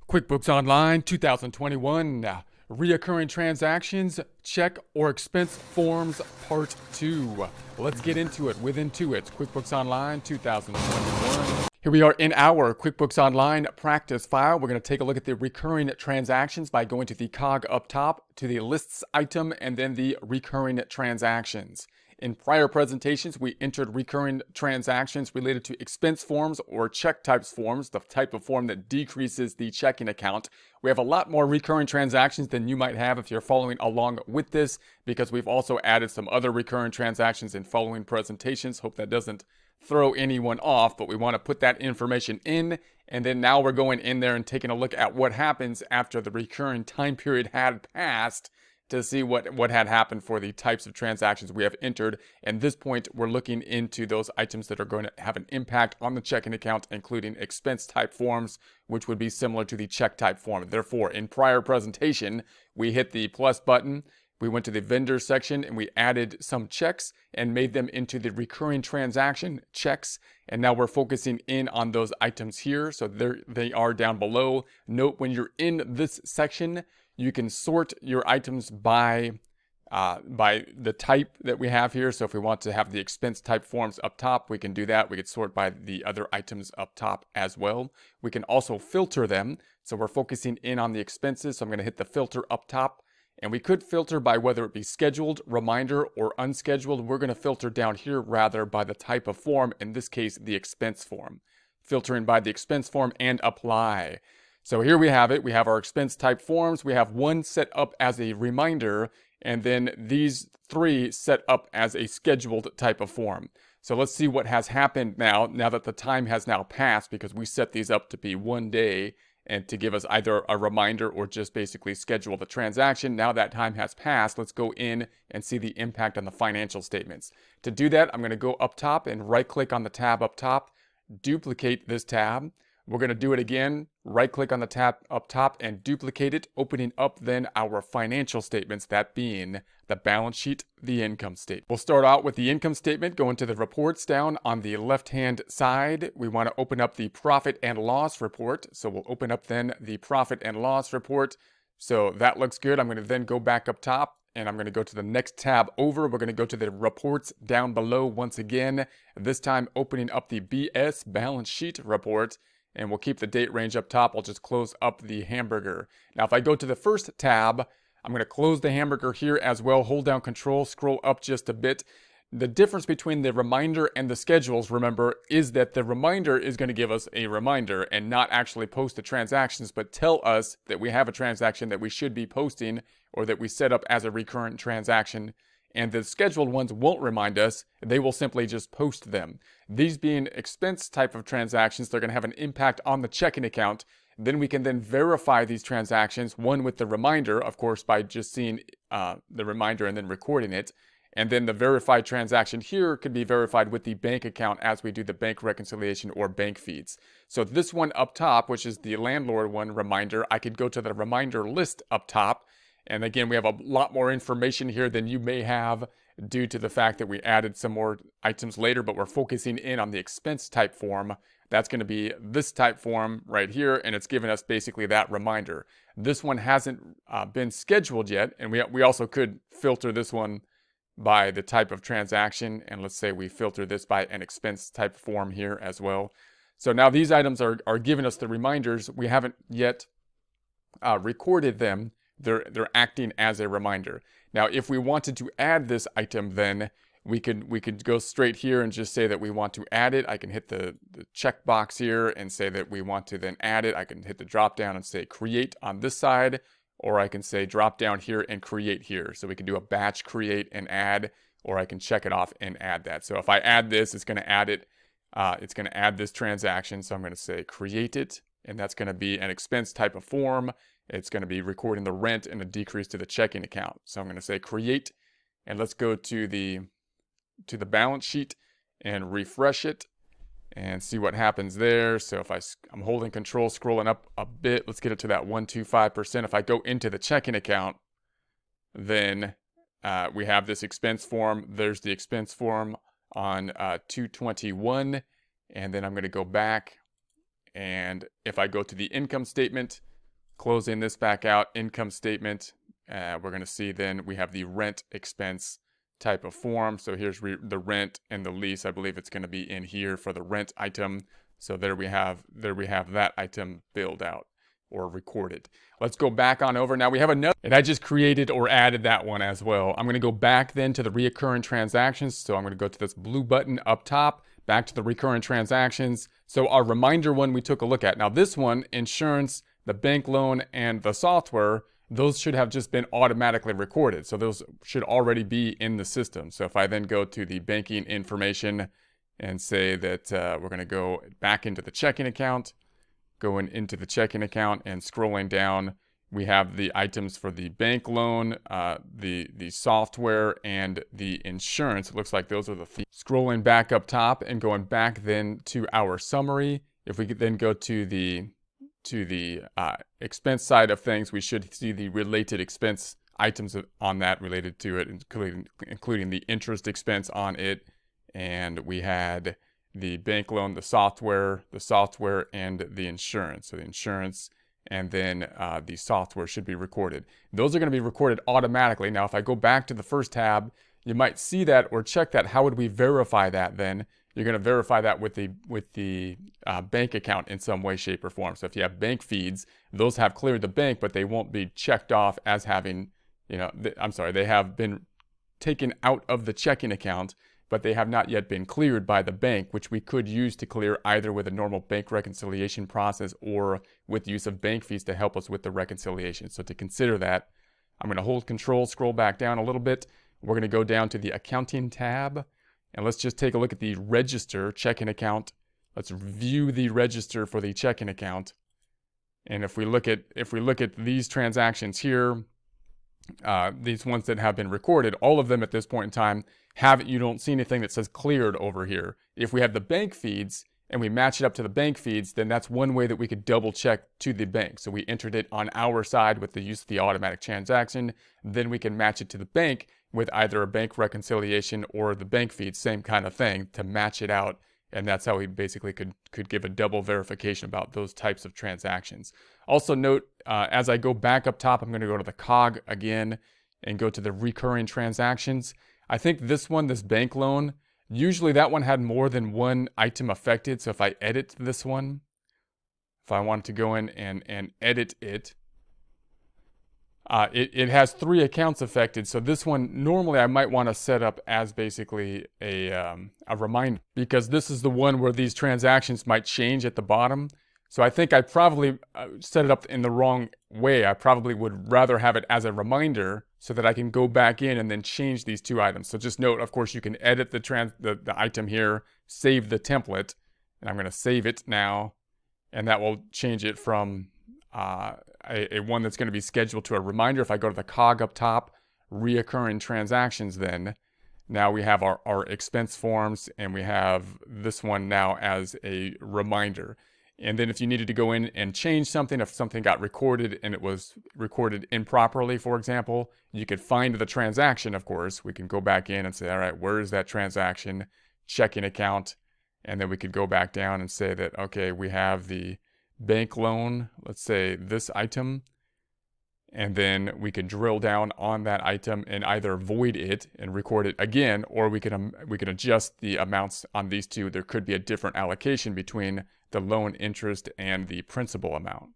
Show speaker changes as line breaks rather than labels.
QuickBooks Online 2021 Reoccurring Transactions Check or Expense Forms Part 2. Let's get into it with Intuit QuickBooks Online 2021. Here we are in our QuickBooks Online practice file. We're going to take a look at the recurring transactions by going to the cog up top, to the lists item, and then the recurring transactions. In prior presentations, we entered recurring transactions related to expense forms or check types forms, the type of form that decreases the checking account. We have a lot more recurring transactions than you might have if you're following along with this, because we've also added some other recurring transactions in following presentations. Hope that doesn't throw anyone off, but we want to put that information in, and then now we're going in there and taking a look at what happens after the recurring time period had passed, to see what had happened for the types of transactions we have entered. At this point, we're looking into those items that are going to have an impact on the checking account, including expense type forms, which would be similar to the check type form. Therefore, in prior presentation, we hit the plus button, we went to the vendor section, and we added some checks and made them into the recurring transaction checks. And now we're focusing in on those items here. So there they are down below. Note, when you're in this section, you can sort your items by the type that we have here. So if we want to have the expense type forms up top, we can do that. We could sort by the other items up top as well. We can also filter them. So we're focusing in on the expenses. So I'm going to hit the filter up top. And we could filter by whether it be scheduled, reminder, or unscheduled. We're going to filter down here rather by the type of form, in this case, the expense form. Filtering by the expense form and apply. So here we have it. We have our expense type forms. We have one set up as a reminder, and then these three set up as a scheduled type of form. So let's see what has happened now that the time has now passed, because we set these up to be 1 day and to give us either a reminder or just basically schedule the transaction. Now that time has passed, let's go in and see the impact on the financial statements. To do that, I'm going to go up top and right click on the tab up top, duplicate this tab. We're going to do it again, right click on the tab up top and duplicate it, opening up then our financial statements, that being the balance sheet, the income statement. We'll start out with the income statement, go into the reports down on the left-hand side. We want to open up the profit and loss report. So we'll open up then the profit and loss report. So that looks good. I'm going to then go back up top, and I'm going to go to the next tab over. We're going to go to the reports down below once again, this time opening up the BS balance sheet report. And we'll keep the date range up top. I'll just close up the hamburger. Now, if I go to the first tab, I'm going to close the hamburger here as well. Hold down Control, scroll up just a bit. The difference between the reminder and the schedules, remember, is that the reminder is going to give us a reminder and not actually post the transactions, but tell us that we have a transaction that we should be posting or that we set up as a recurrent transaction. And the scheduled ones won't remind us, they will simply just post them. These being expense type of transactions, they're going to have an impact on the checking account. Then we can then verify these transactions, one with the reminder, of course, by just seeing the reminder and then recording it. And then the verified transaction here could be verified with the bank account as we do the bank reconciliation or bank feeds. So this one up top, which is the landlord one, reminder, I could go to the reminder list up top. And again, we have a lot more information here than you may have due to the fact that we added some more items later, but we're focusing in on the expense type form. That's going to be this type form right here, and it's giving us basically that reminder. This one hasn't been scheduled yet, and we also could filter this one by the type of transaction, and let's say we filter this by an expense type form here as well. So now these items are giving us the reminders. We haven't yet recorded them. They're acting as a reminder. Now, if we wanted to add this item, then we could go straight here and just say that we want to add it. I can hit the checkbox here and say that we want to then add it. I can hit the drop down and say create on this side, or I can say drop down here and create here. So we can do a batch create and add, or I can check it off and add that. So if I add this, it's going to add it. It's going to add this transaction. So I'm going to say create it, and that's going to be an expense type of form. It's going to be recording the rent and a decrease to the checking account. So I'm going to say create, and let's go to the balance sheet and refresh it and see what happens there. So if I'm holding Control, scrolling up a bit, let's get it to that 125%. If I go into the checking account, then we have this expense form. There's the expense form on 221, and then I'm going to go back, and if I go to the income statement, Closing this back out, income statement, we're going to see then we have the rent expense type of form. So here's the rent and the lease. I believe it's going to be in here for the rent item. So there we have that item billed out or recorded. Let's go back on over. Now we have another, and I just created or added that one as well. I'm going to go back then to the reoccurring transactions. So I'm going to go to this blue button up top, back to the recurring transactions. So our reminder one we took a look at. Now this one, insurance, the bank loan, and the software, those should have just been automatically recorded. So those should already be in the system. So if I then go to the banking information and say that we're going to go back into the checking account, going into the checking account and scrolling down, we have the items for the bank loan, the software, and the insurance. It looks like those are the scrolling back up top and going back then to our summary. If we could then go to the expense side of things, we should see the related expense items on that related to it, including the interest expense on it. And we had the bank loan, the software, and the insurance. So the insurance and then the software should be recorded. Those are going to be recorded automatically. Now, if I go back to the first tab, you might see that or check that. How would we verify that then? You're going to verify that with the bank account in some way, shape, or form. So if you have bank feeds, those have cleared the bank, but they won't be checked off as having, they have been taken out of the checking account, but they have not yet been cleared by the bank, which we could use to clear either with a normal bank reconciliation process or with use of bank fees to help us with the reconciliation. So to consider that, I'm going to hold Control, scroll back down a little bit. We're going to go down to the Accounting tab, and let's just take a look at the Register checking account. Let's view the register for the checking account. And if we look at these transactions here, these ones that have been recorded, all of them at this point in time you don't see anything that says cleared over here. If we have the bank feeds and we match it up to the bank feeds, then that's one way that we could double check to the bank. So we entered it on our side with the use of the automatic transaction. Then we can match it to the bank with either a bank reconciliation or the bank feed, same kind of thing, to match it out. And that's how we basically could give a double verification about those types of transactions. Also note, as I go back up top, I'm going to go to the cog again and go to the recurring transactions. I think this one, this bank loan, usually that one had more than one item affected. So if I edit this one, if I wanted to go in and edit it, it has 3 accounts affected. So this one, normally I might want to set up as basically a reminder, because this is the one where these transactions might change at the bottom. So I think I probably set it up in the wrong way. I probably would rather have it as a reminder so that I can go back in and then change these 2 items. So just note, of course, you can edit the item here, save the template, and I'm going to save it now, and that will change it from a one that's going to be scheduled to a reminder. If I go to the cog up top, reoccurring transactions, then now we have our expense forms, and we have this one now as a reminder. And then if you needed to go in and change something, if something got recorded and it was recorded improperly, for example, you could find the transaction, of course. We can go back in and say, all right, where is that transaction? Checking account. And then we could go back down and say that, okay, we have the bank loan, let's say this item. And then we could drill down on that item and either void it and record it again, or we can adjust the amounts on these 2. There could be a different allocation between the loan interest and the principal amount.